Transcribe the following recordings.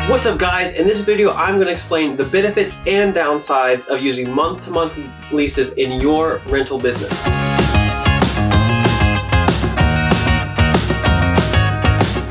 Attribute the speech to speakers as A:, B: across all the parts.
A: What's up guys, in this video I'm going to explain the benefits and downsides of using month-to-month leases in your rental business.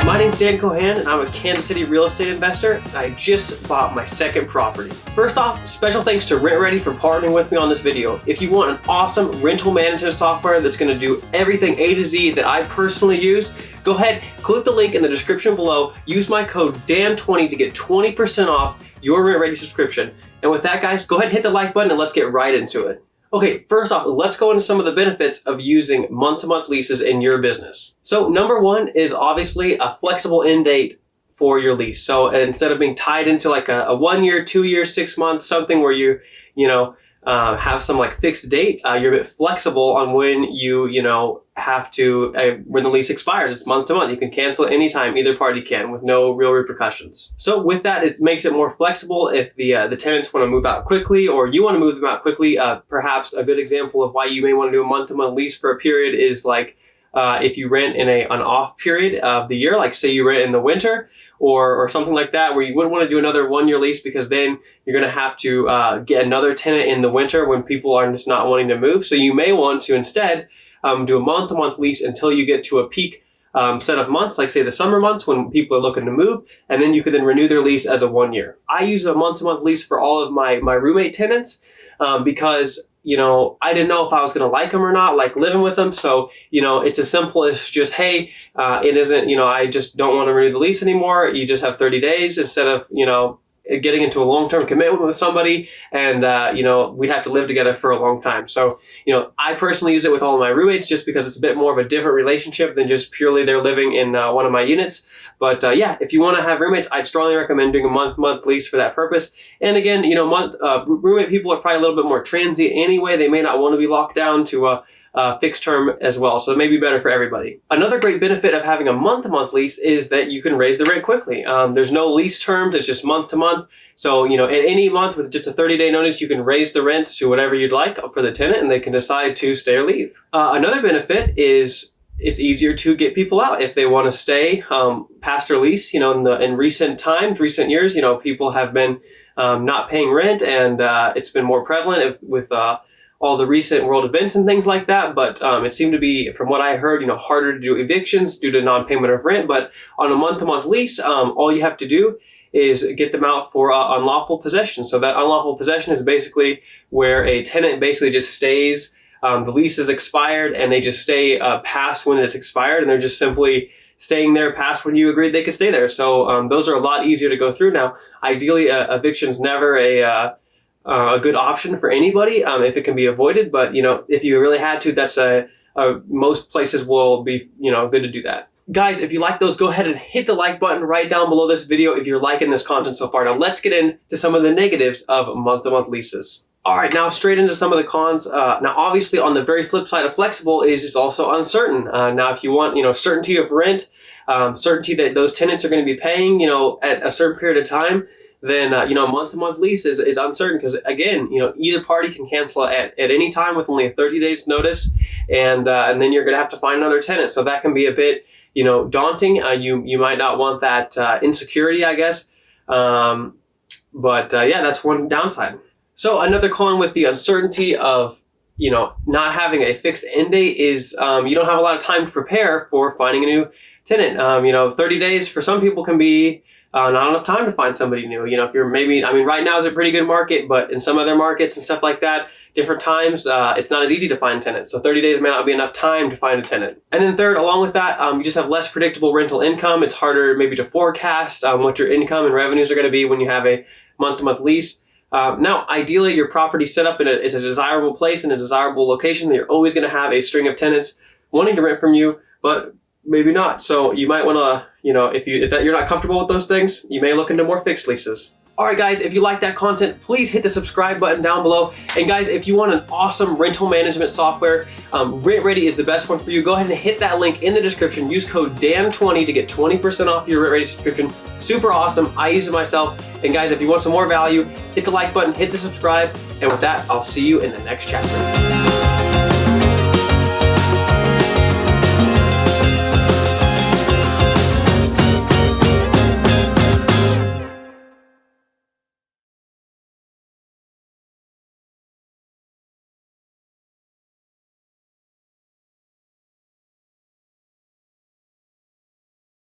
A: My name's Dan Kohan and I'm a Kansas City real estate investor. I just bought my second property. First off, special thanks to Rent Redi for partnering with me on this video. If you want an awesome rental management software that's going to do everything A to Z that I personally use, go ahead, click the link in the description below, use my code DAN20 to get 20% off your Rent Redi subscription. And with that guys, go ahead and hit the like button and let's get right into it. Okay, first off, let's go into some of the benefits of using month-to-month leases in your business. So number one is obviously a flexible end date for your lease. So instead of being tied into like a 1 year, 2 years, 6 months, something where you have some like fixed date, you're a bit flexible on when you have to, when the lease expires. It's month to month. You can cancel it anytime, either party can, with no real repercussions. So with that, it makes it more flexible if the tenants want to move out quickly or you want to move them out quickly. Perhaps a good example of why you may want to do a month to month lease for a period is like if you rent in an off period of the year, like say you rent in the winter, or something like that, where you wouldn't want to do another 1 year lease because then you're going to have to get another tenant in the winter when people are just not wanting to move. So you may want to instead do a month-to-month lease until you get to a peak set of months, like say the summer months when people are looking to move, and then you could then renew their lease as a 1 year. I use a month-to-month lease for all of my roommate tenants because I didn't know if I was going to like them or not, like living with them. So, it's as simple as just, hey, it isn't, I just don't want to renew the lease anymore. You just have 30 days instead of, getting into a long-term commitment with somebody and, we'd have to live together for a long time. So, I personally use it with all of my roommates just because it's a bit more of a different relationship than just purely they're living in one of my units. But yeah, if you want to have roommates, I'd strongly recommend doing a month-to-month lease for that purpose. And again, roommate people are probably a little bit more transient anyway. They may not want to be locked down to a fixed term as well. So it may be better for everybody. Another great benefit of having a month-to-month lease is that you can raise the rent quickly. There's no lease terms. It's just month-to-month. So, at any month with just a 30-day notice, you can raise the rents to whatever you'd like for the tenant and they can decide to stay or leave. Another benefit is it's easier to get people out if they want to stay past their lease. In recent years, people have been not paying rent and it's been more prevalent with all the recent world events and things like that. But it seemed to be, from what I heard, harder to do evictions due to non-payment of rent. But on a month-to-month lease, all you have to do is get them out for unlawful possession. So that unlawful possession is basically where a tenant basically just stays, the lease is expired and they just stay past when it's expired and they're just simply staying there past when you agreed they could stay there. So those are a lot easier to go through now. Ideally, eviction's never a good option for anybody if it can be avoided. But, if you really had to, that's most places will be, good to do that. Guys, if you like those, go ahead and hit the like button right down below this video if you're liking this content so far. Now let's get into some of the negatives of month-to-month leases. All right, now straight into some of the cons. Now, obviously, on the very flip side of flexible is it's also uncertain. Now, if you want, certainty of rent, certainty that those tenants are going to be paying, at a certain period of time, then, a month-to-month lease is uncertain because, again, either party can cancel at any time with only a 30 days notice, and then you're going to have to find another tenant. So that can be a bit, daunting. You might not want that insecurity, I guess. But yeah, that's one downside. So another con with the uncertainty of, not having a fixed end date is you don't have a lot of time to prepare for finding a new tenant. 30 days for some people can be not enough time to find somebody new. If you're right now is a pretty good market, but in some other markets and stuff like that, different times, it's not as easy to find tenants. So 30 days may not be enough time to find a tenant. And then third, along with that, you just have less predictable rental income. It's harder maybe to forecast what your income and revenues are going to be when you have a month-to-month lease. Now, ideally, your property set up it's a desirable place in a desirable location that you're always going to have a string of tenants wanting to rent from you, but maybe not. So you might want to, if you're not comfortable with those things, you may look into more fixed leases. All right, guys, if you like that content, please hit the subscribe button down below. And guys, if you want an awesome rental management software, Rent Redi is the best one for you. Go ahead and hit that link in the description. Use code DAN20 to get 20% off your Rent Redi subscription. Super awesome. I use it myself. And guys, if you want some more value, hit the like button, hit the subscribe. And with that, I'll see you in the next chapter.